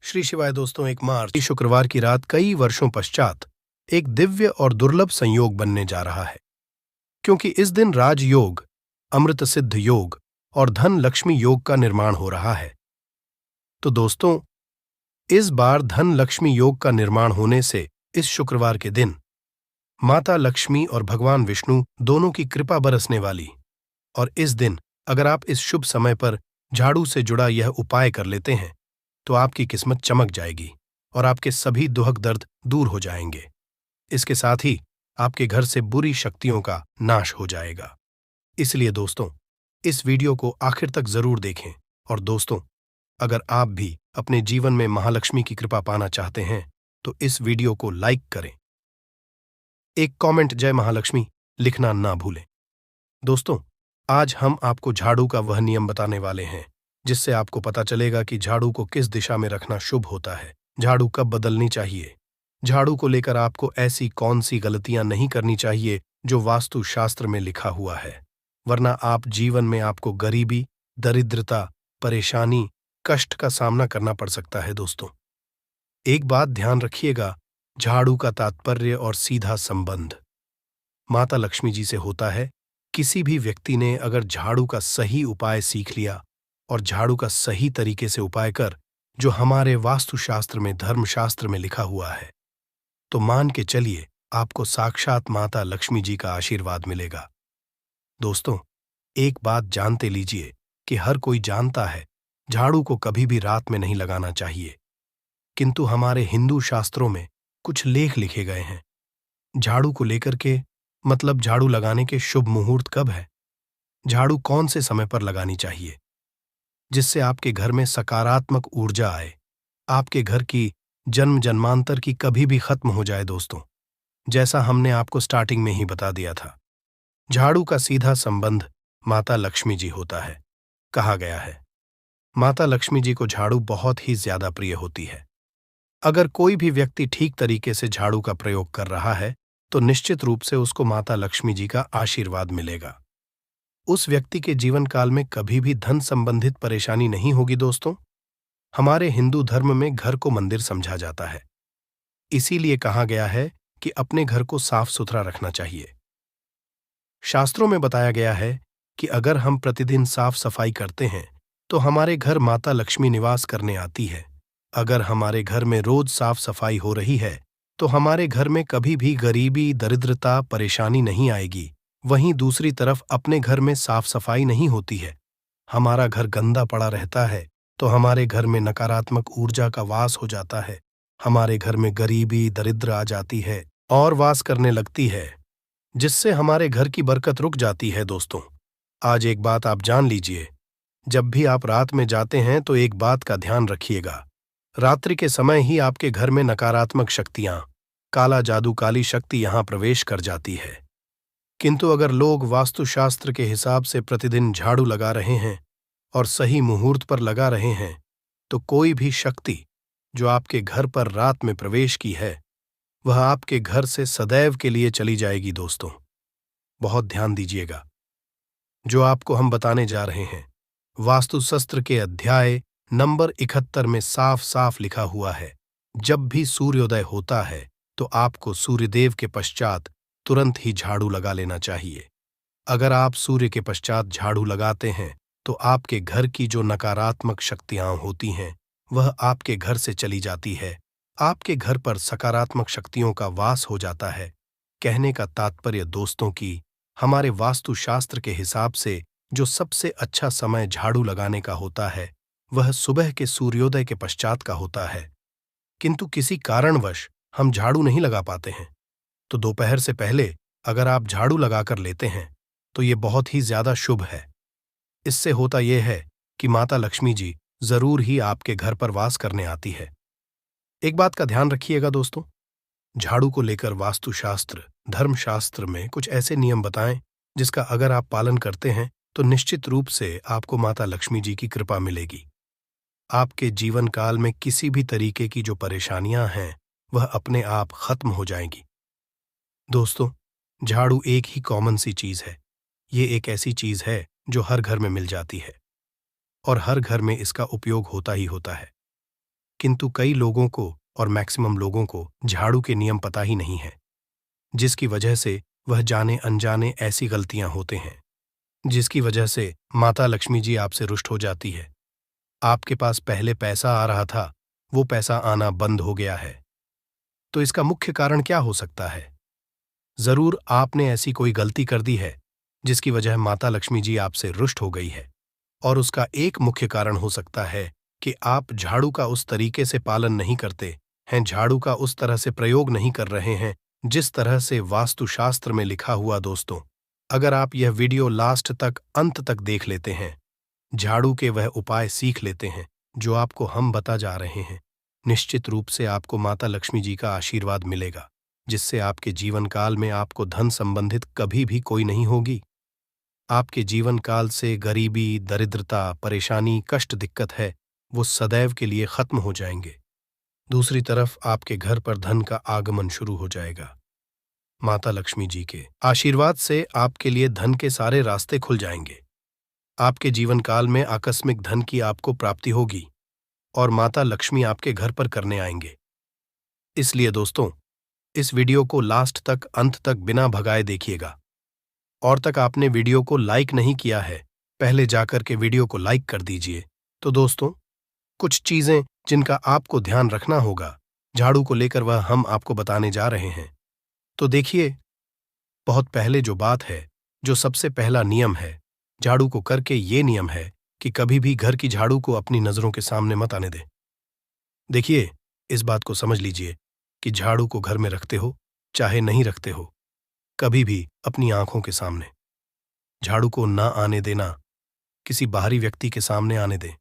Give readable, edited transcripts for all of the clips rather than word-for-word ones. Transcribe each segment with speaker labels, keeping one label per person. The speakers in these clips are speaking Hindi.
Speaker 1: श्री शिवाय दोस्तों, 1 मार्च शुक्रवार की रात कई वर्षों पश्चात एक दिव्य और दुर्लभ संयोग बनने जा रहा है, क्योंकि इस दिन राजयोग, अमृत सिद्ध योग और धन लक्ष्मी योग का निर्माण हो रहा है। तो दोस्तों, इस बार धन लक्ष्मी योग का निर्माण होने से इस शुक्रवार के दिन माता लक्ष्मी और भगवान विष्णु दोनों की कृपा बरसने वाली। और इस दिन अगर आप इस शुभ समय पर झाड़ू से जुड़ा यह उपाय कर लेते हैं तो आपकी किस्मत चमक जाएगी और आपके सभी दुहक दर्द दूर हो जाएंगे। इसके साथ ही आपके घर से बुरी शक्तियों का नाश हो जाएगा। इसलिए दोस्तों, इस वीडियो को आखिर तक जरूर देखें। और दोस्तों, अगर आप भी अपने जीवन में महालक्ष्मी की कृपा पाना चाहते हैं तो इस वीडियो को लाइक करें। एक कमेंट जय महालक्ष्मी लिखना ना भूलें। दोस्तों, आज हम आपको झाड़ू का वह नियम बताने वाले हैं जिससे आपको पता चलेगा कि झाड़ू को किस दिशा में रखना शुभ होता है, झाड़ू कब बदलनी चाहिए, झाड़ू को लेकर आपको ऐसी कौन सी गलतियां नहीं करनी चाहिए जो वास्तु शास्त्र में लिखा हुआ है, वरना आप जीवन में आपको गरीबी, दरिद्रता, परेशानी, कष्ट का सामना करना पड़ सकता है। दोस्तों, एक बात ध्यान रखिएगा, झाड़ू का तात्पर्य और सीधा संबंध माता लक्ष्मी जी से होता है। किसी भी व्यक्ति ने अगर झाड़ू का सही उपाय सीख लिया और झाड़ू का सही तरीके से उपाय कर जो हमारे वास्तुशास्त्र में, धर्मशास्त्र में लिखा हुआ है, तो मान के चलिए आपको साक्षात माता लक्ष्मी जी का आशीर्वाद मिलेगा। दोस्तों, एक बात जानते लीजिए कि हर कोई जानता है झाड़ू को कभी भी रात में नहीं लगाना चाहिए, किंतु हमारे हिंदू शास्त्रों में कुछ लेख लिखे गए हैं झाड़ू को लेकर के। मतलब झाड़ू लगाने के शुभ मुहूर्त कब है, झाड़ू कौन से समय पर लगानी चाहिए जिससे आपके घर में सकारात्मक ऊर्जा आए, आपके घर की जन्म जन्मांतर की कभी भी खत्म हो जाए। दोस्तों, जैसा हमने आपको स्टार्टिंग में ही बता दिया था, झाड़ू का सीधा संबंध माता लक्ष्मी जी होता है। कहा गया है माता लक्ष्मी जी को झाड़ू बहुत ही ज्यादा प्रिय होती है। अगर कोई भी व्यक्ति ठीक तरीके से झाड़ू का प्रयोग कर रहा है तो निश्चित रूप से उसको माता लक्ष्मी जी का आशीर्वाद मिलेगा। उस व्यक्ति के जीवन काल में कभी भी धन संबंधित परेशानी नहीं होगी। दोस्तों, हमारे हिंदू धर्म में घर को मंदिर समझा जाता है, इसीलिए कहा गया है कि अपने घर को साफ सुथरा रखना चाहिए। शास्त्रों में बताया गया है कि अगर हम प्रतिदिन साफ सफाई करते हैं तो हमारे घर माता लक्ष्मी निवास करने आती है। अगर हमारे घर में रोज साफ सफाई हो रही है तो हमारे घर में कभी भी गरीबी, दरिद्रता, परेशानी नहीं आएगी। वहीं दूसरी तरफ अपने घर में साफ सफाई नहीं होती है, हमारा घर गंदा पड़ा रहता है, तो हमारे घर में नकारात्मक ऊर्जा का वास हो जाता है, हमारे घर में गरीबी, दरिद्र आ जाती है और वास करने लगती है, जिससे हमारे घर की बरकत रुक जाती है। दोस्तों, आज एक बात आप जान लीजिए, जब भी आप रात में जाते हैं तो एक बात का ध्यान रखिएगा, रात्रि के समय ही आपके घर में नकारात्मक शक्तियां, काला जादू, काली शक्ति यहां प्रवेश कर जाती है। किंतु अगर लोग वास्तुशास्त्र के हिसाब से प्रतिदिन झाड़ू लगा रहे हैं और सही मुहूर्त पर लगा रहे हैं तो कोई भी शक्ति जो आपके घर पर रात में प्रवेश की है वह आपके घर से सदैव के लिए चली जाएगी। दोस्तों, बहुत ध्यान दीजिएगा, जो आपको हम बताने जा रहे हैं वास्तुशास्त्र के अध्याय नंबर 71 में साफ साफ लिखा हुआ है, जब भी सूर्योदय होता है तो आपको सूर्यदेव के पश्चात तुरंत ही झाड़ू लगा लेना चाहिए। अगर आप सूर्य के पश्चात झाड़ू लगाते हैं तो आपके घर की जो नकारात्मक शक्तियां होती हैं वह आपके घर से चली जाती है, आपके घर पर सकारात्मक शक्तियों का वास हो जाता है। कहने का तात्पर्य दोस्तों कि हमारे वास्तुशास्त्र के हिसाब से जो सबसे अच्छा समय झाड़ू लगाने का होता है वह सुबह के सूर्योदय के पश्चात का होता है, किंतु किसी कारणवश हम झाड़ू नहीं लगा पाते हैं तो दोपहर से पहले अगर आप झाड़ू लगाकर लेते हैं तो ये बहुत ही ज्यादा शुभ है। इससे होता यह है कि माता लक्ष्मी जी जरूर ही आपके घर पर वास करने आती है। एक बात का ध्यान रखिएगा दोस्तों, झाड़ू को लेकर वास्तुशास्त्र, धर्मशास्त्र में कुछ ऐसे नियम बताएं जिसका अगर आप पालन करते हैं तो निश्चित रूप से आपको माता लक्ष्मी जी की कृपा मिलेगी। आपके जीवन काल में किसी भी तरीके की जो परेशानियां हैं वह अपने आप खत्म हो जाएंगी। दोस्तों, झाड़ू एक ही कॉमन सी चीज है, ये एक ऐसी चीज है जो हर घर में मिल जाती है और हर घर में इसका उपयोग होता ही होता है। किंतु कई लोगों को और मैक्सिमम लोगों को झाड़ू के नियम पता ही नहीं है, जिसकी वजह से वह जाने अनजाने ऐसी गलतियां होते हैं जिसकी वजह से माता लक्ष्मी जी आपसे रुष्ट हो जाती है। आपके पास पहले पैसा आ रहा था, वो पैसा आना बंद हो गया है। तो इसका मुख्य कारण क्या हो सकता है? जरूर आपने ऐसी कोई गलती कर दी है जिसकी वजह माता लक्ष्मी जी आपसे रुष्ट हो गई है। और उसका एक मुख्य कारण हो सकता है कि आप झाड़ू का उस तरीके से पालन नहीं करते हैं, झाड़ू का उस तरह से प्रयोग नहीं कर रहे हैं जिस तरह से वास्तुशास्त्र में लिखा हुआ। दोस्तों, अगर आप यह वीडियो लास्ट तक अंत तक देख लेते हैं, झाड़ू के वह उपाय सीख लेते हैं जो आपको हम बता जा रहे हैं, निश्चित रूप से आपको माता लक्ष्मी जी का आशीर्वाद मिलेगा, जिससे आपके जीवन काल में आपको धन संबंधित कभी भी कोई नहीं होगी। आपके जीवन काल से गरीबी, दरिद्रता, परेशानी, कष्ट, दिक्कत है, वो सदैव के लिए खत्म हो जाएंगे। दूसरी तरफ आपके घर पर धन का आगमन शुरू हो जाएगा। माता लक्ष्मी जी के आशीर्वाद से आपके लिए धन के सारे रास्ते खुल जाएंगे। आपके जीवन काल में आकस्मिक धन की आपको प्राप्ति होगी और माता लक्ष्मी आपके घर पर करने आएंगे। इसलिए दोस्तों, इस वीडियो को लास्ट तक अंत तक बिना भगाए देखिएगा। और तक आपने वीडियो को लाइक नहीं किया है, पहले जाकर के वीडियो को लाइक कर दीजिए। तो दोस्तों, कुछ चीजें जिनका आपको ध्यान रखना होगा झाड़ू को लेकर वह हम आपको बताने जा रहे हैं। तो देखिए, बहुत पहले जो बात है, जो सबसे पहला नियम है झाड़ू को करके, ये नियम है कि कभी भी घर की झाड़ू को अपनी नजरों के सामने मत आने दें। देखिए, इस बात को समझ लीजिए कि झाड़ू को घर में रखते हो चाहे नहीं रखते हो, कभी भी अपनी आंखों के सामने झाड़ू को ना आने देना, किसी बाहरी व्यक्ति के सामने आने दें।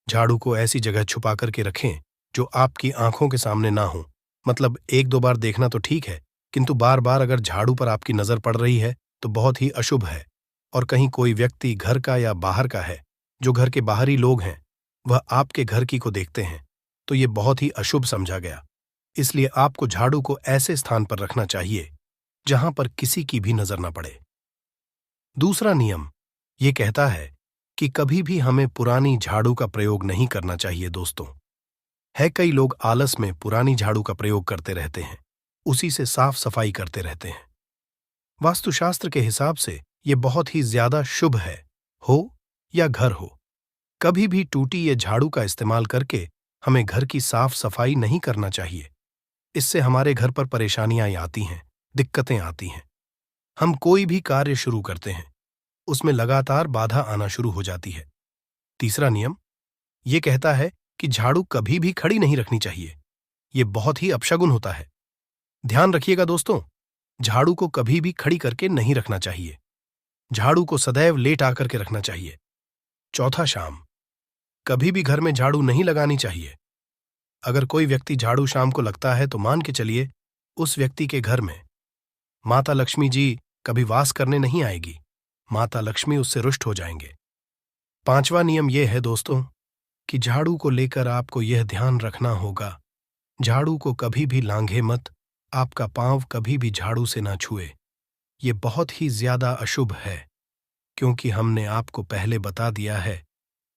Speaker 1: झाड़ू को ऐसी जगह छुपा करके रखें जो आपकी आंखों के सामने ना हो। मतलब एक दो बार देखना तो ठीक है, किंतु बार बार अगर झाड़ू पर आपकी नजर पड़ रही है तो बहुत ही अशुभ है। और कहीं कोई व्यक्ति घर का या बाहर का है, जो घर के बाहरी लोग हैं, वह आपके घर की को देखते हैं, तो ये बहुत ही अशुभ समझा गया। इसलिए आपको झाड़ू को ऐसे स्थान पर रखना चाहिए जहां पर किसी की भी नजर न पड़े। दूसरा नियम ये कहता है कि कभी भी हमें पुरानी झाड़ू का प्रयोग नहीं करना चाहिए। दोस्तों, है कई लोग आलस में पुरानी झाड़ू का प्रयोग करते रहते हैं, उसी से साफ सफाई करते रहते हैं। वास्तुशास्त्र के हिसाब से ये बहुत ही ज्यादा शुभ है, हो या घर हो। कभी भी टूटी ये झाड़ू का इस्तेमाल करके हमें घर की साफ सफाई नहीं करना चाहिए। इससे हमारे घर पर परेशानियां आती हैं, दिक्कतें आती हैं। हम कोई भी कार्य शुरू करते हैं, उसमें लगातार बाधा आना शुरू हो जाती है। तीसरा नियम ये कहता है कि झाड़ू कभी भी खड़ी नहीं रखनी चाहिए। ये बहुत ही अपशगुन होता है। ध्यान रखिएगा दोस्तों, झाड़ू को कभी भी खड़ी करके नहीं रखना चाहिए। झाड़ू को सदैव लेट आकर के रखना चाहिए। चौथा शाम कभी भी घर में झाड़ू नहीं लगानी चाहिए। अगर कोई व्यक्ति झाड़ू शाम को लगता है तो मान के चलिए उस व्यक्ति के घर में माता लक्ष्मी जी कभी वास करने नहीं आएगी। माता लक्ष्मी उससे रुष्ट हो जाएंगे। पांचवा नियम यह है दोस्तों कि झाड़ू को लेकर आपको यह ध्यान रखना होगा, झाड़ू को कभी भी लांघे मत, आपका पांव कभी भी झाड़ू से ना छुए। ये बहुत ही ज्यादा अशुभ है, क्योंकि हमने आपको पहले बता दिया है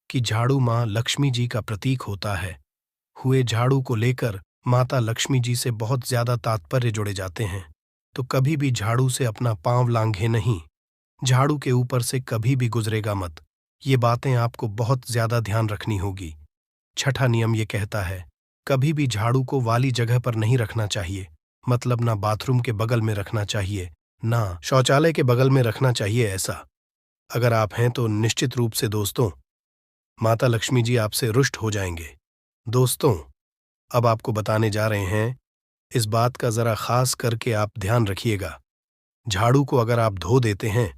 Speaker 1: कि झाड़ू मां लक्ष्मी जी का प्रतीक होता है। हुए झाड़ू को लेकर माता लक्ष्मी जी से बहुत ज्यादा तात्पर्य जुड़े जाते हैं। तो कभी भी झाड़ू से अपना पांव लांघे नहीं, झाड़ू के ऊपर से कभी भी गुजरेगा मत। ये बातें आपको बहुत ज्यादा ध्यान रखनी होगी। छठा नियम ये कहता है कभी भी झाड़ू को वाली जगह पर नहीं रखना चाहिए। मतलब ना बाथरूम के बगल में रखना चाहिए, ना शौचालय के बगल में रखना चाहिए। ऐसा अगर आप हैं तो निश्चित रूप से दोस्तों माता लक्ष्मी जी आपसे रुष्ट हो जाएंगे। दोस्तों, अब आपको बताने जा रहे हैं, इस बात का जरा खास करके आप ध्यान रखिएगा। झाड़ू को अगर आप धो देते हैं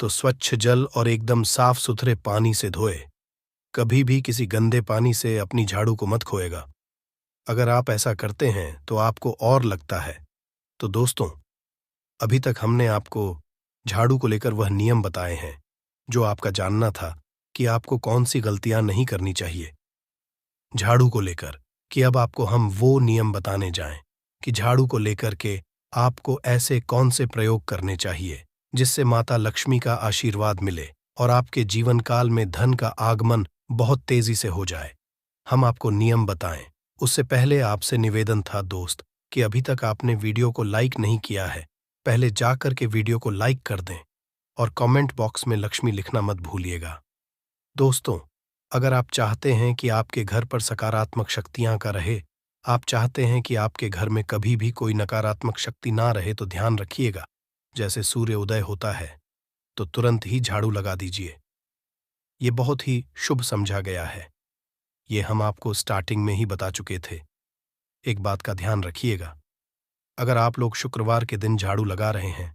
Speaker 1: तो स्वच्छ जल और एकदम साफ सुथरे पानी से धोए। कभी भी किसी गंदे पानी से अपनी झाड़ू को मत खोएगा। अगर आप ऐसा करते हैं तो आपको और लगता है। तो दोस्तों, अभी तक हमने आपको झाड़ू को लेकर वह नियम बताए हैं जो आपका जानना था कि आपको कौन सी गलतियां नहीं करनी चाहिए झाड़ू को लेकर, कि अब आपको हम वो नियम बताने जाएं कि झाड़ू को लेकर के आपको ऐसे कौन से प्रयोग करने चाहिए जिससे माता लक्ष्मी का आशीर्वाद मिले और आपके जीवन काल में धन का आगमन बहुत तेजी से हो जाए। हम आपको नियम बताएं। उससे पहले आपसे निवेदन था दोस्त कि अभी तक आपने वीडियो को लाइक नहीं किया है, पहले जाकर के वीडियो को लाइक कर दें और कमेंट बॉक्स में लक्ष्मी लिखना मत भूलिएगा। दोस्तों, अगर आप चाहते हैं कि आपके घर पर सकारात्मक शक्तियां का रहे, आप चाहते हैं कि आपके घर में कभी भी कोई नकारात्मक शक्ति ना रहे, तो ध्यान रखिएगा, जैसे सूर्य उदय होता है तो तुरंत ही झाड़ू लगा दीजिए। ये बहुत ही शुभ समझा गया है। ये हम आपको स्टार्टिंग में ही बता चुके थे। एक बात का ध्यान रखिएगा, अगर आप लोग शुक्रवार के दिन झाड़ू लगा रहे हैं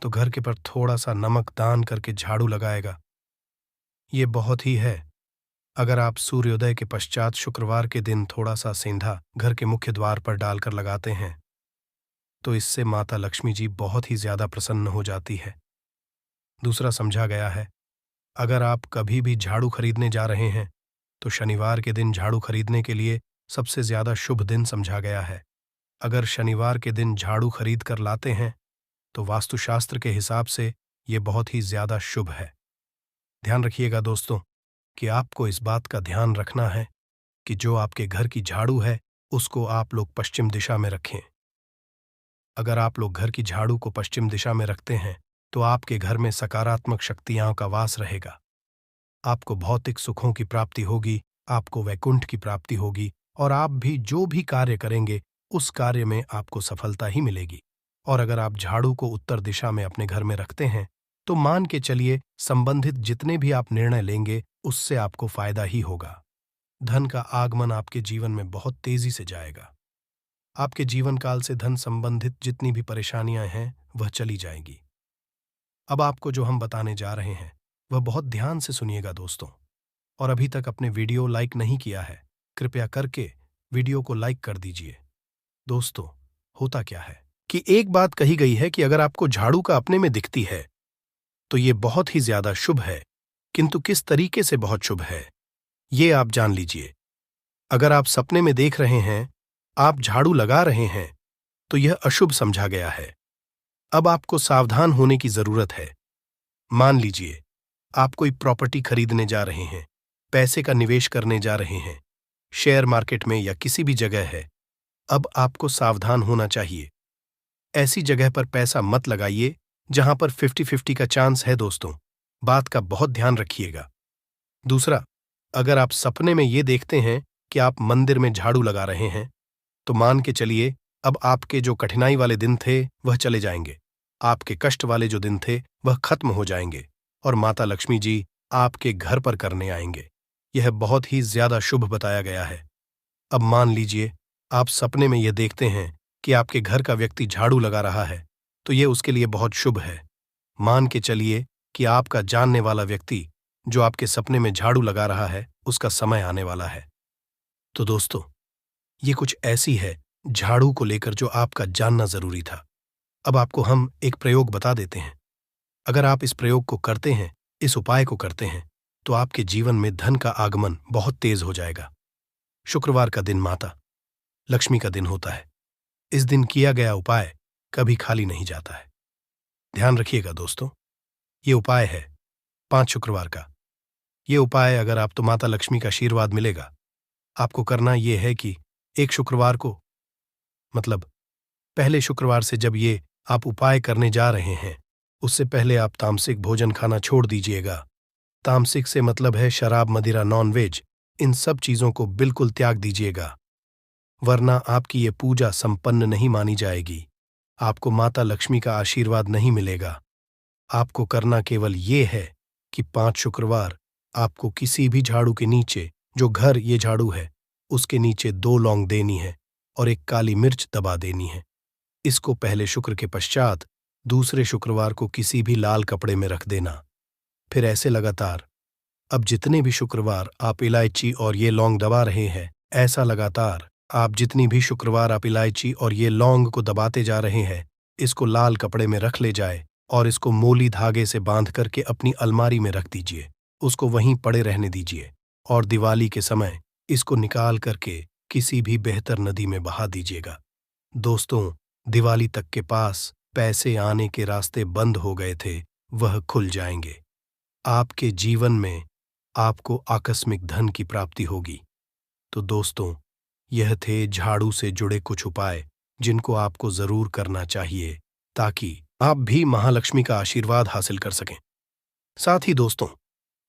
Speaker 1: तो घर के पर थोड़ा सा नमक दान करके झाड़ू लगाएगा। ये बहुत ही है। अगर आप सूर्योदय के पश्चात शुक्रवार के दिन थोड़ा सा सेंधा घर के मुख्य द्वार पर डालकर लगाते हैं तो इससे माता लक्ष्मी जी बहुत ही ज्यादा प्रसन्न हो जाती है। दूसरा समझा गया है, अगर आप कभी भी झाड़ू खरीदने जा रहे हैं तो शनिवार के दिन झाड़ू खरीदने के लिए सबसे ज्यादा शुभ दिन समझा गया है। अगर शनिवार के दिन झाड़ू खरीद कर लाते हैं तो वास्तुशास्त्र के हिसाब से ये बहुत ही ज्यादा शुभ है। ध्यान रखिएगा दोस्तों कि आपको इस बात का ध्यान रखना है कि जो आपके घर की झाड़ू है उसको आप लोग पश्चिम दिशा में रखें। अगर आप लोग घर की झाड़ू को पश्चिम दिशा में रखते हैं तो आपके घर में सकारात्मक शक्तियां का वास रहेगा। आपको भौतिक सुखों की प्राप्ति होगी, आपको वैकुंठ की प्राप्ति होगी और आप भी जो भी कार्य करेंगे उस कार्य में आपको सफलता ही मिलेगी। और अगर आप झाड़ू को उत्तर दिशा में अपने घर में रखते हैं तो मान के चलिए संबंधित जितने भी आप निर्णय लेंगे उससे आपको फायदा ही होगा। धन का आगमन आपके जीवन में बहुत तेजी से जाएगा। आपके जीवन काल से धन संबंधित जितनी भी परेशानियां हैं वह चली जाएंगी। अब आपको जो हम बताने जा रहे हैं वह बहुत ध्यान से सुनिएगा दोस्तों। और अभी तक अपने वीडियो लाइक नहीं किया है, कृपया करके वीडियो को लाइक कर दीजिए। दोस्तों, होता क्या है कि एक बात कही गई है कि अगर आपको झाड़ू का अपने में दिखती है तो ये बहुत ही ज्यादा शुभ है, किंतु किस तरीके से बहुत शुभ है ये आप जान लीजिए। अगर आप सपने में देख रहे हैं, आप झाड़ू लगा रहे हैं, तो यह अशुभ समझा गया है। अब आपको सावधान होने की जरूरत है। मान लीजिए आप कोई प्रॉपर्टी खरीदने जा रहे हैं, पैसे का निवेश करने जा रहे हैं, शेयर मार्केट में या किसी भी जगह है। अब आपको सावधान होना चाहिए। ऐसी जगह पर पैसा मत लगाइए जहां पर 50-50 का चांस है दोस्तों, बात का बहुत ध्यान रखिएगा। दूसरा, अगर आप सपने में ये देखते हैं कि आप मंदिर में झाड़ू लगा रहे हैं तो मान के चलिए अब आपके जो कठिनाई वाले दिन थे वह चले जाएंगे, आपके कष्ट वाले जो दिन थे वह खत्म हो जाएंगे और माता लक्ष्मी जी आपके घर पर करने आएंगे। यह बहुत ही ज्यादा शुभ बताया गया है। अब मान लीजिए आप सपने में यह देखते हैं कि आपके घर का व्यक्ति झाड़ू लगा रहा है तो यह उसके लिए बहुत शुभ है। मान के चलिए कि आपका जानने वाला व्यक्ति जो आपके सपने में झाड़ू लगा रहा है उसका समय आने वाला है। तो दोस्तों, ये कुछ ऐसी है झाड़ू को लेकर जो आपका जानना जरूरी था। अब आपको हम एक प्रयोग बता देते हैं। अगर आप इस प्रयोग को करते हैं, इस उपाय को करते हैं, तो आपके जीवन में धन का आगमन बहुत तेज हो जाएगा। शुक्रवार का दिन माता लक्ष्मी का दिन होता है। इस दिन किया गया उपाय कभी खाली नहीं जाता है। ध्यान रखिएगा दोस्तों, ये उपाय है 5 शुक्रवार का। ये उपाय अगर आप तो माता लक्ष्मी का आशीर्वाद मिलेगा। आपको करना यह है कि एक शुक्रवार को, मतलब पहले शुक्रवार से जब ये आप उपाय करने जा रहे हैं उससे पहले आप तामसिक भोजन खाना छोड़ दीजिएगा। तामसिक से मतलब है शराब, मदिरा, नॉनवेज, इन सब चीजों को बिल्कुल त्याग दीजिएगा, वरना आपकी ये पूजा संपन्न नहीं मानी जाएगी। आपको माता लक्ष्मी का आशीर्वाद नहीं मिलेगा। आपको करना केवल ये है कि 5 शुक्रवार आपको किसी भी झाड़ू के नीचे, जो घर ये झाड़ू है उसके नीचे 2 लौंग देनी है और एक काली मिर्च दबा देनी है। इसको पहले शुक्र के पश्चात दूसरे शुक्रवार को किसी भी लाल कपड़े में रख देना। फिर ऐसे लगातार। अब जितने भी शुक्रवार आप इलायची और ये लौंग दबा रहे हैं, ऐसा लगातार आप जितनी भी शुक्रवार आप इलायची और ये लौंग को दबाते जा रहे हैं, इसको लाल कपड़े में रख ले जाए और इसको मोली धागे से बांध करके अपनी अलमारी में रख दीजिए। उसको वहीं पड़े रहने दीजिए और दिवाली के समय इसको निकाल करके किसी भी बेहतर नदी में बहा दीजिएगा। दोस्तों, दिवाली तक के पास पैसे आने के रास्ते बंद हो गए थे, वह खुल जाएंगे। आपके जीवन में आपको आकस्मिक धन की प्राप्ति होगी। तो दोस्तों, यह थे झाड़ू से जुड़े कुछ उपाय जिनको आपको जरूर करना चाहिए ताकि आप भी महालक्ष्मी का आशीर्वाद हासिल कर सकें। साथ ही दोस्तों,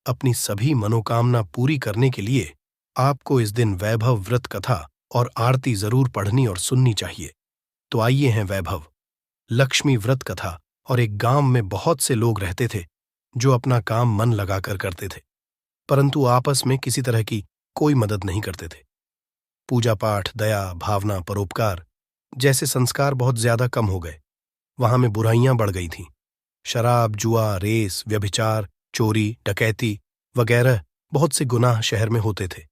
Speaker 1: अपनी सभी मनोकामना पूरी करने के लिए आपको इस दिन वैभव व्रत कथा और आरती जरूर पढ़नी और सुननी चाहिए। तो आइए हैं वैभव लक्ष्मी व्रत कथा। और एक गांव में बहुत से लोग रहते थे जो अपना काम मन लगाकर करते थे, परंतु आपस में किसी तरह की कोई मदद नहीं करते थे। पूजा पाठ, दया, भावना, परोपकार जैसे संस्कार बहुत ज्यादा कम हो गए। वहां में बुराइयां बढ़ गई थीं। शराब, जुआ, रेस, व्यभिचार, चोरी, डकैती वगैरह बहुत से गुनाह शहर में होते थे।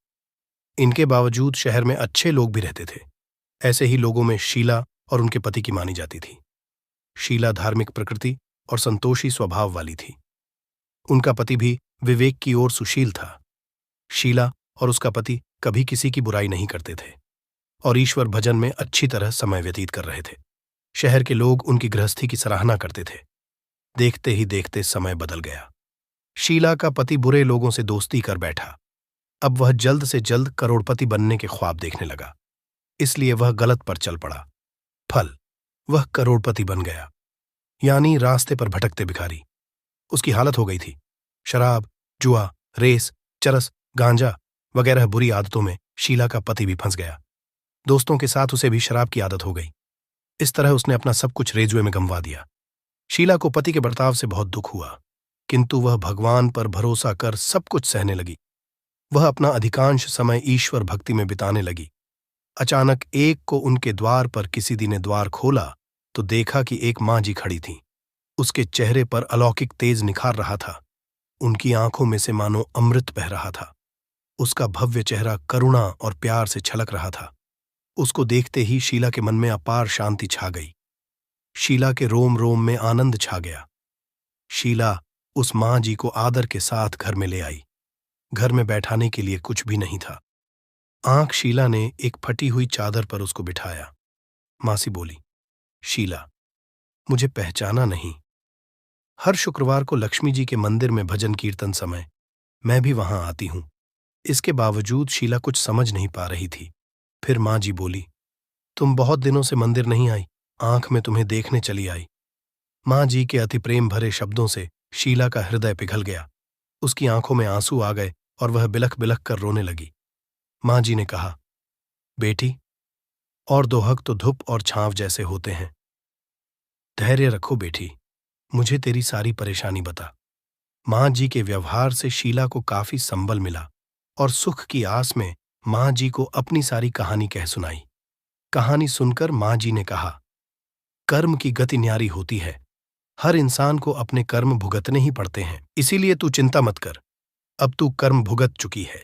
Speaker 1: इनके बावजूद शहर में अच्छे लोग भी रहते थे। ऐसे ही लोगों में शीला और उनके पति की मानी जाती थी। शीला धार्मिक प्रकृति और संतोषी स्वभाव वाली थी। उनका पति भी विवेक की ओर सुशील था। शीला और उसका पति कभी किसी की बुराई नहीं करते थे और ईश्वर भजन में अच्छी तरह समय व्यतीत कर रहे थे। शहर के लोग उनकी गृहस्थी की सराहना करते थे। देखते ही देखते समय बदल गया। शीला का पति बुरे लोगों से दोस्ती कर बैठा। अब वह जल्द से जल्द करोड़पति बनने के ख्वाब देखने लगा, इसलिए वह गलत पर चल पड़ा। फल, वह करोड़पति बन गया, यानी रास्ते पर भटकते भिखारी। उसकी हालत हो गई थी। शराब, जुआ, रेस, चरस, गांजा वगैरह बुरी आदतों में शीला का पति भी फंस गया। दोस्तों के साथ उसे भी शराब की आदत हो गई। इस तरह उसने अपना सब कुछ रेजुए में गंवा दिया। शीला को पति के बर्ताव से बहुत दुख हुआ, किंतु वह भगवान पर भरोसा कर सब कुछ सहने लगी। वह अपना अधिकांश समय ईश्वर भक्ति में बिताने लगी। अचानक एक को उनके द्वार पर किसी ने द्वार खोला तो देखा कि एक मां जी खड़ी थीं। उसके चेहरे पर अलौकिक तेज निखार रहा था। उनकी आंखों में से मानो अमृत बह रहा था। उसका भव्य चेहरा करुणा और प्यार से छलक रहा था। उसको देखते ही शीला के मन में अपार शांति छा गई। शीला के रोम रोम में आनंद छा गया। शीला उस मां जी को आदर के साथ घर में ले आई। घर में बैठाने के लिए कुछ भी नहीं था। आंख शीला ने एक फटी हुई चादर पर उसको बिठाया। मासी बोली, शीला, मुझे पहचाना नहीं? हर शुक्रवार को लक्ष्मी जी के मंदिर में भजन कीर्तन समय मैं भी वहां आती हूं। इसके बावजूद शीला कुछ समझ नहीं पा रही थी। फिर मां जी बोली, तुम बहुत दिनों से मंदिर नहीं आई, आंख में तुम्हें देखने चली आई। मां जी के अति प्रेम भरे शब्दों से शीला का हृदय पिघल गया। उसकी आंखों में आंसू आ गए और वह बिलख बिलख कर रोने लगी। मां जी ने कहा, बेटी, और दोहक तो धूप और छांव जैसे होते हैं। धैर्य रखो बेटी, मुझे तेरी सारी परेशानी बता। मां जी के व्यवहार से शीला को काफी संबल मिला और सुख की आस में मां जी को अपनी सारी कहानी कह सुनाई। कहानी सुनकर मां जी ने कहा, कर्म की गति न्यारी होती है। हर इंसान को अपने कर्म भुगतने ही पड़ते हैं, इसीलिए तू चिंता मत कर। अब तू कर्म भुगत चुकी है।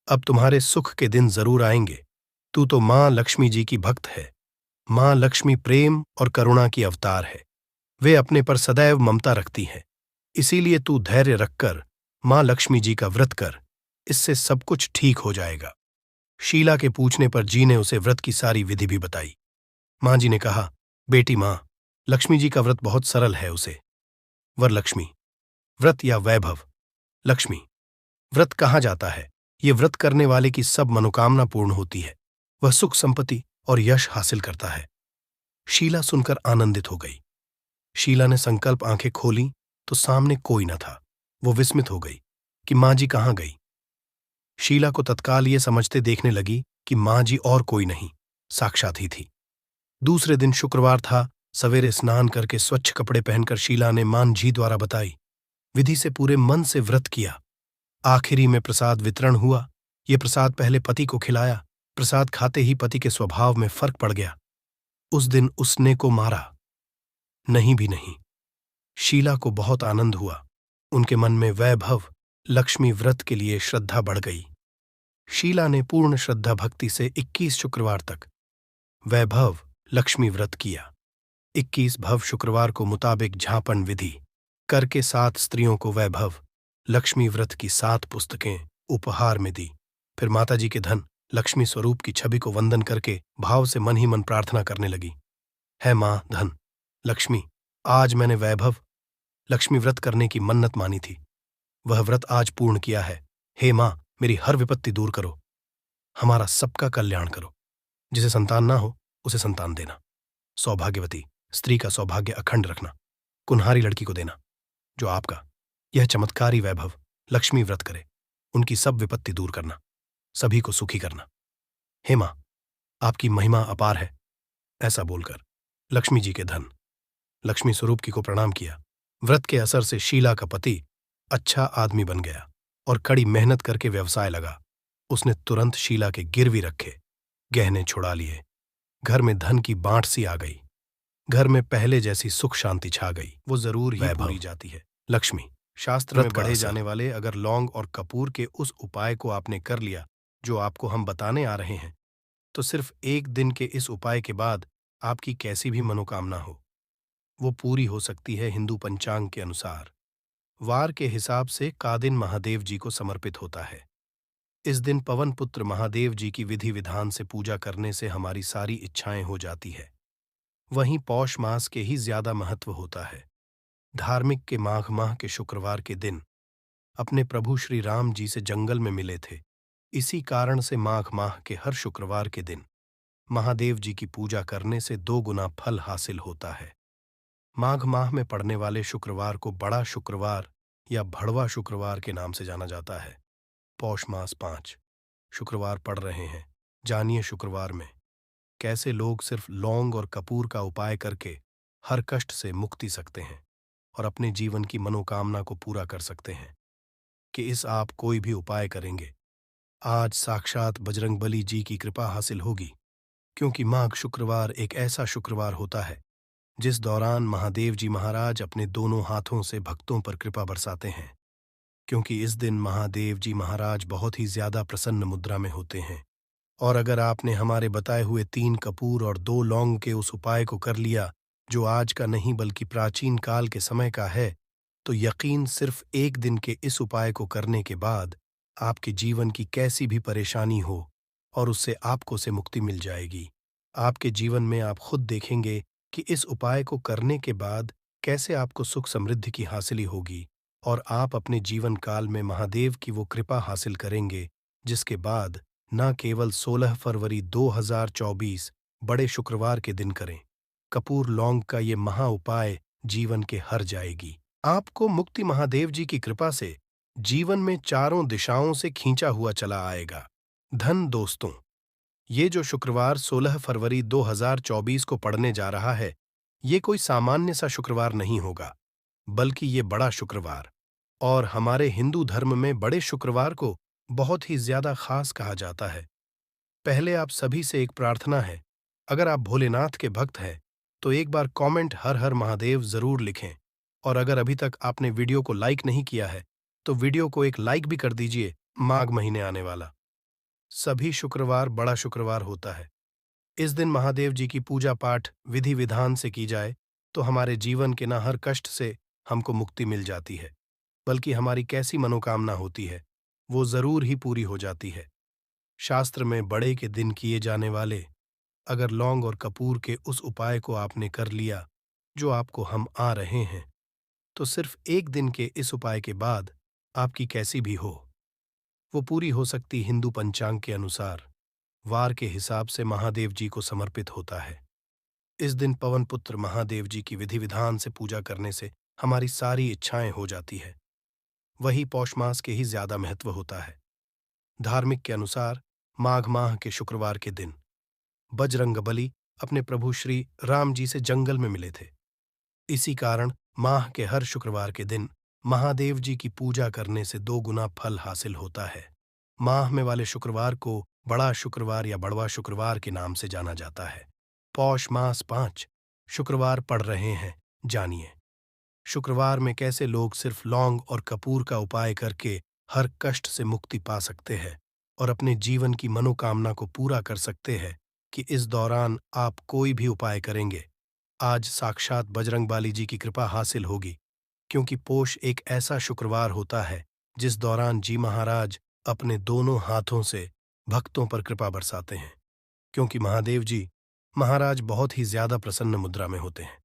Speaker 1: अब तुम्हारे सुख के दिन जरूर आएंगे। तू तो मां लक्ष्मी जी की भक्त है। मां लक्ष्मी प्रेम और करुणा की अवतार है। वे अपने पर सदैव ममता रखती हैं। इसीलिए तू धैर्य रखकर मां लक्ष्मी जी का व्रत कर, इससे सब कुछ ठीक हो जाएगा। शीला के पूछने पर जी ने उसे व्रत की सारी विधि भी बताई। मां जी ने कहा, बेटी मां, लक्ष्मी जी का व्रत बहुत सरल है। उसे वरलक्ष्मी व्रत या वैभव लक्ष्मी व्रत कहा जाता है। ये व्रत करने वाले की सब मनोकामना पूर्ण होती है। वह सुख संपत्ति और यश हासिल करता है। शीला सुनकर आनंदित हो गई। शीला ने संकल्प आंखें खोली तो सामने कोई न था। वो विस्मित हो गई कि मां जी कहाँ गई। शीला को तत्काल ये समझते देखने लगी कि मां जी और कोई नहीं, साक्षात ही थी। दूसरे दिन शुक्रवार था। सवेरे स्नान करके स्वच्छ कपड़े पहनकर शीला ने मां जी द्वारा बताई विधि से पूरे मन से व्रत किया। आखिरी में प्रसाद वितरण हुआ। ये प्रसाद पहले पति को खिलाया। प्रसाद खाते ही पति के स्वभाव में फर्क पड़ गया। उस दिन उसने को मारा नहीं भी नहीं। शीला को बहुत आनंद हुआ। उनके मन में वैभव लक्ष्मी व्रत के लिए श्रद्धा बढ़ गई। शीला ने पूर्ण श्रद्धा भक्ति से 21 शुक्रवार तक वैभव लक्ष्मी व्रत किया। 21 भव शुक्रवार को मुताबिक झापन विधि करके 7 स्त्रियों को वैभव लक्ष्मी व्रत की 7 पुस्तकें उपहार में दी। फिर माताजी के धन लक्ष्मी स्वरूप की छवि को वंदन करके भाव से मन ही मन प्रार्थना करने लगी, है मां धन लक्ष्मी, आज मैंने वैभव लक्ष्मी व्रत करने की मन्नत मानी थी। वह व्रत आज पूर्ण किया है। हे मां, मेरी हर विपत्ति दूर करो। हमारा सबका कल्याण करो। जिसे संतान ना हो उसे संतान देना, सौभाग्यवती स्त्री का सौभाग्य अखंड रखना, कुन्हारी लड़की को देना जो आपका यह चमत्कारी वैभव लक्ष्मी व्रत करे, उनकी सब विपत्ति दूर करना, सभी को सुखी करना। हे मां, आपकी महिमा अपार है। ऐसा बोलकर लक्ष्मी जी के धन लक्ष्मी स्वरूप की को प्रणाम किया। व्रत के असर से शीला का पति अच्छा आदमी बन गया और कड़ी मेहनत करके व्यवसाय लगा। उसने तुरंत शीला के गिरवी रखे, गहने छुड़ा लिए। घर में धन की बांट सी आ गई। घर में पहले जैसी सुख शांति छा गई। वो जरूर ही पूरी जाती है। लक्ष्मी शास्त्र में पढ़े जाने वाले अगर लौंग और कपूर के उस उपाय को आपने कर लिया जो आपको हम बताने आ रहे हैं, तो सिर्फ एक दिन के इस उपाय के बाद आपकी कैसी भी मनोकामना हो वो पूरी हो सकती है। हिंदू पंचांग के अनुसार वार के हिसाब से का दिन महादेव जी को समर्पित होता है। इस दिन पवन पुत्र महादेव जी की विधि विधान से पूजा करने से हमारी सारी इच्छाएं हो जाती है। वहीं पौष मास के ही ज्यादा महत्व होता है। धार्मिक के माघ माह के शुक्रवार के दिन अपने प्रभु श्री राम जी से जंगल में मिले थे। इसी कारण से माघ माह के हर शुक्रवार के दिन महादेव जी की पूजा करने से 2 गुना फल हासिल होता है। माघ माह में पड़ने वाले शुक्रवार को बड़ा शुक्रवार या भड़वा शुक्रवार के नाम से जाना जाता है। पौष मास 5 शुक्रवार पड़ रहे हैं। जानिए शुक्रवार में कैसे लोग सिर्फ लौंग और कपूर का उपाय करके हर कष्ट से मुक्ति सकते हैं और अपने जीवन की मनोकामना को पूरा कर सकते हैं। कि इस आप कोई भी उपाय करेंगे, आज साक्षात बजरंगबली जी की कृपा हासिल होगी, क्योंकि माघ शुक्रवार एक ऐसा शुक्रवार होता है जिस दौरान महादेव जी महाराज अपने दोनों हाथों से भक्तों पर कृपा बरसाते हैं। क्योंकि इस दिन महादेव जी महाराज बहुत ही ज्यादा प्रसन्न मुद्रा में होते हैं। और अगर आपने हमारे बताए हुए 3 कपूर और 2 लौंग के उस उपाय को कर लिया जो आज का नहीं बल्कि प्राचीन काल के समय का है, तो यकीन सिर्फ एक दिन के इस उपाय को करने के बाद आपके जीवन की कैसी भी परेशानी हो और उससे आपको से मुक्ति मिल जाएगी। आपके जीवन में आप खुद देखेंगे कि इस उपाय को करने के बाद कैसे आपको सुख समृद्धि की हासिली होगी और आप अपने जीवन काल में महादेव की वो कृपा हासिल करेंगे, जिसके बाद न केवल 16 फरवरी 2024 बड़े शुक्रवार के दिन करें, कपूर लौंग का ये महा उपाय जीवन के हर जाएगी। आपको मुक्ति महादेव जी की कृपा से जीवन में चारों दिशाओं से खींचा हुआ चला आएगा। धन दोस्तों, ये जो शुक्रवार 16 फरवरी 2024 को पड़ने जा रहा है, ये कोई सामान्य सा शुक्रवार नहीं होगा, बल्कि ये बड़ा शुक्रवार, और हमारे हिंदू धर्म में बड़े शुक्रवार को बहुत ही ज्यादा खास कहा जाता है। पहले आप सभी से एक प्रार्थना है, अगर आप भोलेनाथ के भक्त हैं तो एक बार कमेंट हर हर महादेव जरूर लिखें, और अगर अभी तक आपने वीडियो को लाइक नहीं किया है तो वीडियो को एक लाइक भी कर दीजिए। माघ महीने आने वाला सभी शुक्रवार बड़ा शुक्रवार होता है। इस दिन महादेव जी की पूजा पाठ विधि विधान से की जाए तो हमारे जीवन के न हर कष्ट से हमको मुक्ति मिल जाती है, बल्कि हमारी कैसी मनोकामना होती है वो जरूर ही पूरी हो जाती है। शास्त्र में बड़े के दिन किए जाने वाले अगर लौंग और कपूर के उस उपाय को आपने कर लिया जो आपको हम आ रहे हैं, तो सिर्फ एक दिन के इस उपाय के बाद आपकी कैसी भी हो वो पूरी हो सकती। हिंदू पंचांग के अनुसार वार के हिसाब से महादेव जी को समर्पित होता है। इस दिन पवन पुत्र महादेव जी की विधि विधान से पूजा करने से हमारी सारी इच्छाएं हो जाती है। वही पौष मास के ही ज्यादा महत्व होता है। धार्मिक के अनुसार माघ माह के शुक्रवार के दिन बजरंगबली अपने प्रभु श्री राम जी से जंगल में मिले थे। इसी कारण माह के हर शुक्रवार के दिन महादेव जी की पूजा करने से 2 गुना फल हासिल होता है। माह में वाले शुक्रवार को बड़ा शुक्रवार या बड़वा शुक्रवार के नाम से जाना जाता है। पौष मास 5 शुक्रवार पड़ रहे हैं। जानिए शुक्रवार में कैसे लोग सिर्फ लौंग और कपूर का उपाय करके हर कष्ट से मुक्ति पा सकते हैं और अपने जीवन की मनोकामना को पूरा कर सकते हैं। कि इस दौरान आप कोई भी उपाय करेंगे, आज साक्षात बजरंगबली जी की कृपा हासिल होगी, क्योंकि पोष एक ऐसा शुक्रवार होता है जिस दौरान जी महाराज अपने दोनों हाथों से भक्तों पर कृपा बरसाते हैं। क्योंकि महादेव जी महाराज बहुत ही ज्यादा प्रसन्न मुद्रा में होते हैं।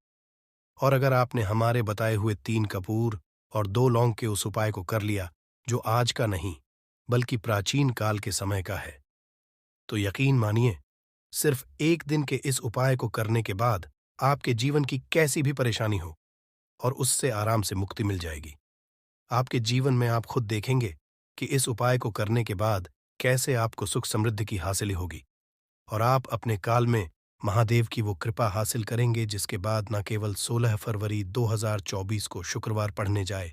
Speaker 1: और अगर आपने हमारे बताए हुए 3 कपूर और 2 लौंग के उस उपाय को कर लिया जो आज का नहीं बल्कि प्राचीन काल के समय का है, तो यकीन मानिए, सिर्फ एक दिन के इस उपाय को करने के बाद आपके जीवन की कैसी भी परेशानी हो और उससे आराम से मुक्ति मिल जाएगी। आपके जीवन में आप खुद देखेंगे कि इस उपाय को करने के बाद कैसे आपको सुख समृद्धि की हासिल होगी और आप अपने काल में महादेव की वो कृपा हासिल करेंगे जिसके बाद न केवल 16 फरवरी 2024 को शुक्रवार पढ़ने जाए।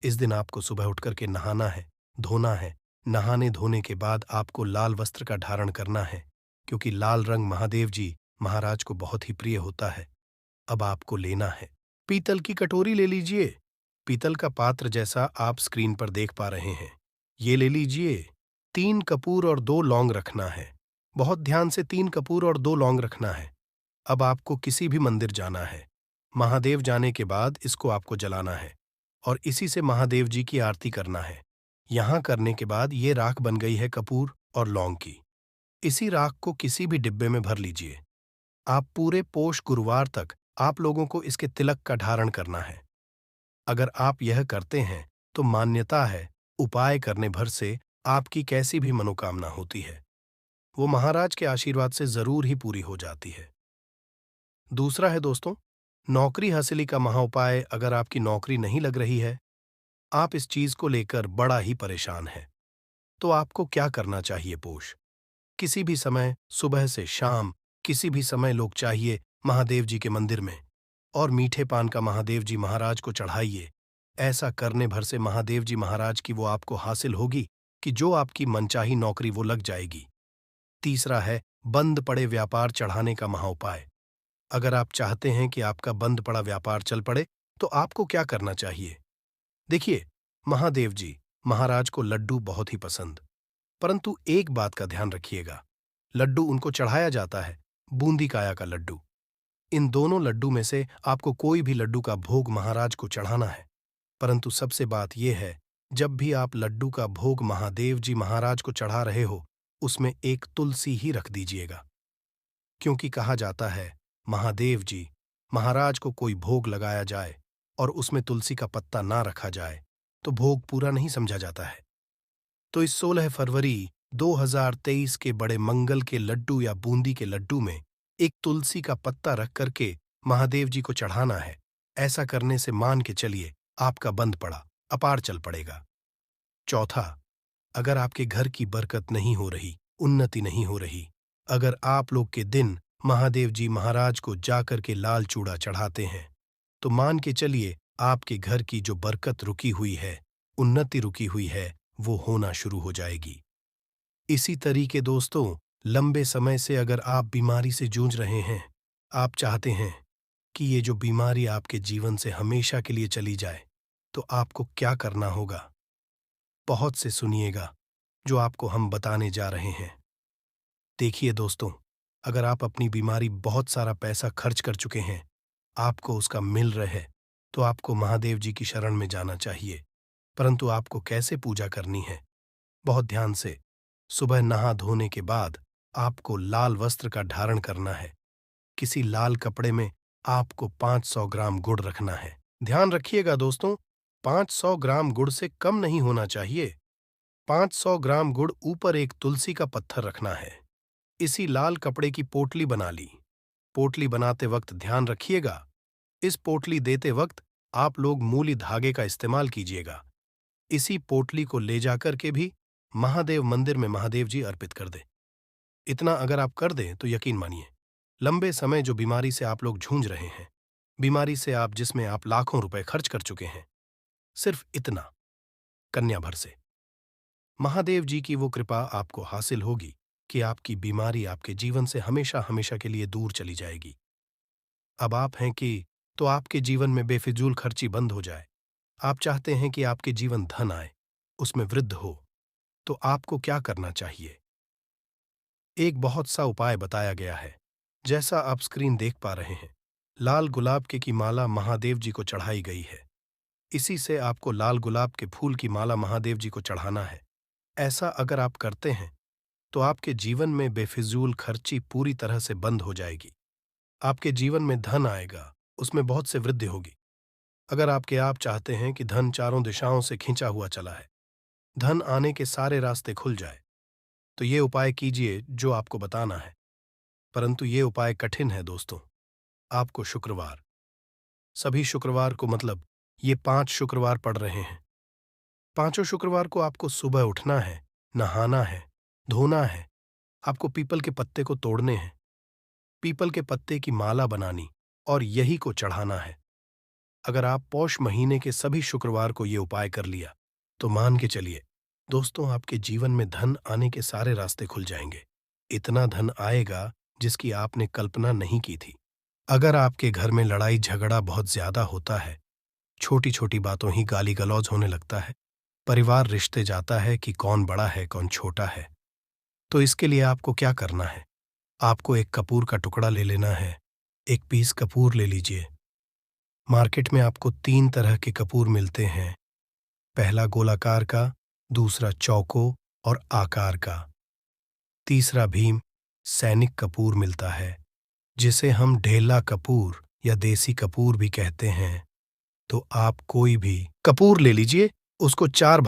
Speaker 1: इस दिन आपको सुबह उठ करके नहाना है, धोना है। नहाने धोने के बाद आपको लाल वस्त्र का धारण करना है, क्योंकि लाल रंग महादेव जी महाराज को बहुत ही प्रिय होता है। अब आपको लेना है पीतल की कटोरी ले लीजिए। पीतल का पात्र जैसा आप स्क्रीन पर देख पा रहे हैं, ये ले लीजिए। 3 कपूर और 2 लौंग रखना है। बहुत ध्यान से 3 कपूर और 2 लौंग रखना है। अब आपको किसी भी मंदिर जाना है। महादेव जाने के बाद इसको आपको जलाना है और इसी से महादेव जी की आरती करना है। यहां करने के बाद ये राख बन गई है कपूर और लौंग की। इसी राख को किसी भी डिब्बे में भर लीजिए। आप पूरे पोष गुरुवार तक आप लोगों को इसके तिलक का धारण करना है। अगर आप यह करते हैं तो मान्यता है उपाय करने भर से आपकी कैसी भी मनोकामना होती है वो महाराज के आशीर्वाद से जरूर ही पूरी हो जाती है। दूसरा है दोस्तों, नौकरी हासिली का महाउपाय। अगर आपकी नौकरी नहीं लग रही है, आप इस चीज को लेकर बड़ा ही परेशान हैं, तो आपको क्या करना चाहिए पोष? किसी भी समय सुबह से शाम किसी भी समय लोग चाहिए महादेव जी के मंदिर में और मीठे पान का महादेव जी महाराज को चढ़ाइए। ऐसा करने भर से महादेव जी महाराज की वो आपको हासिल होगी कि जो आपकी मनचाही नौकरी वो लग जाएगी। तीसरा है बंद पड़े व्यापार चढ़ाने का महाउपाय। अगर आप चाहते हैं कि आपका बंद पड़ा व्यापार चल पड़े तो आपको क्या करना चाहिए? देखिए, महादेव जी महाराज को लड्डू बहुत ही पसंद, परंतु एक बात का ध्यान रखिएगा, लड्डू उनको चढ़ाया जाता है बूंदी काया का लड्डू। इन दोनों लड्डू में से आपको कोई भी लड्डू का भोग महाराज को चढ़ाना है। परंतु सबसे बात यह है, जब भी आप लड्डू का भोग महादेव जी महाराज को चढ़ा रहे हो उसमें एक तुलसी ही रख दीजिएगा, क्योंकि कहा जाता है महादेव जी महाराज को कोई भोग लगाया जाए और उसमें तुलसी का पत्ता ना रखा जाए तो भोग पूरा नहीं समझा जाता है। तो इस 16 फरवरी 2023 के बड़े मंगल के लड्डू या बूंदी के लड्डू में एक तुलसी का पत्ता रख करके महादेव जी को चढ़ाना है। ऐसा करने से मान के चलिए आपका बंद पड़ा अपार चल पड़ेगा। चौथा, अगर आपके घर की बरकत नहीं हो रही, उन्नति नहीं हो रही, अगर आप लोग के दिन महादेव जी महाराज को जाकर के लाल चूड़ा चढ़ाते हैं, तो मान के चलिए आपके घर की जो बरकत रुकी हुई है, उन्नति रुकी हुई है, वो होना शुरू हो जाएगी। इसी तरीके दोस्तों, लंबे समय से अगर आप बीमारी से जूझ रहे हैं, आप चाहते हैं कि ये जो बीमारी आपके जीवन से हमेशा के लिए चली जाए, तो आपको क्या करना होगा? बहुत से सुनिएगा जो आपको हम बताने जा रहे हैं। देखिए दोस्तों, अगर आप अपनी बीमारी बहुत सारा पैसा खर्च कर चुके हैं, आपको उसका मिल रहे, तो आपको महादेव जी की शरण में जाना चाहिए। परंतु आपको कैसे पूजा करनी है? बहुत ध्यान से, सुबह नहा धोने के बाद आपको लाल वस्त्र का धारण करना है। किसी लाल कपड़े में आपको 500 ग्राम गुड़ रखना है। ध्यान रखिएगा दोस्तों, 500 ग्राम गुड़ से कम नहीं होना चाहिए। 500 ग्राम गुड़ ऊपर एक तुलसी का पत्थर रखना है। इसी लाल कपड़े की पोटली बना ली। पोटली बनाते वक्त ध्यान रखिएगा, इस पोटली देते वक्त आप लोग मूली धागे का इस्तेमाल कीजिएगा। इसी पोटली को ले जाकर के भी महादेव मंदिर में महादेव जी अर्पित कर दें। इतना अगर आप कर दें तो यकीन मानिए, लंबे समय जो बीमारी से आप लोग जूझ रहे हैं, बीमारी से आप जिसमें आप लाखों रुपए खर्च कर चुके हैं, सिर्फ इतना कन्या भर से महादेव जी की वो कृपा आपको हासिल होगी कि आपकी बीमारी आपके जीवन से हमेशा हमेशा के लिए दूर चली जाएगी। अब आप हैं कि तो आपके जीवन में बेफिजूल खर्ची बंद हो जाए। आप चाहते हैं कि आपके जीवन धन आए, उसमें वृद्धि हो, तो आपको क्या करना चाहिए? एक बहुत सा उपाय बताया गया है, जैसा आप स्क्रीन देख पा रहे हैं। लाल गुलाब की माला महादेव जी को चढ़ाई गई है। इसी से आपको लाल गुलाब के फूल की माला महादेव जी को चढ़ाना है। ऐसा अगर आप करते हैं तो आपके जीवन में बेफिजूल खर्ची पूरी तरह से बंद हो जाएगी। आपके जीवन में धन आएगा, उसमें बहुत से वृद्धि होगी। अगर आप चाहते हैं कि धन चारों दिशाओं से खींचा हुआ चला है, धन आने के सारे रास्ते खुल जाए, तो ये उपाय कीजिए जो आपको बताना है। परंतु ये उपाय कठिन है दोस्तों। आपको शुक्रवार, सभी शुक्रवार को, मतलब ये 5 शुक्रवार पड़ रहे हैं। पांचों शुक्रवार को आपको सुबह उठना है, नहाना है, धोना है, आपको पीपल के पत्ते को तोड़ने हैं, पीपल के पत्ते की माला बनानी और यही को चढ़ाना है। अगर आप पौष महीने के सभी शुक्रवार को ये उपाय कर लिया तो मान के चलिए दोस्तों, आपके जीवन में धन आने के सारे रास्ते खुल जाएंगे। इतना धन आएगा जिसकी आपने कल्पना नहीं की थी। अगर आपके घर में लड़ाई झगड़ा बहुत ज्यादा होता है, छोटी छोटी बातों ही गाली गलौज होने लगता है, परिवार रिश्ते जाता है कि कौन बड़ा है कौन छोटा है, तो इसके लिए आपको क्या करना है? आपको एक कपूर का टुकड़ा ले लेना है। एक पीस कपूर ले लीजिए। मार्केट में आपको 3 तरह के कपूर मिलते हैं। पहला गोलाकार का, दूसरा चौको और आकार का, तीसरा भीम सैनिक कपूर मिलता है, जिसे हम ढेला कपूर या देसी कपूर भी कहते हैं। तो आप कोई भी कपूर ले लीजिए, उसको 4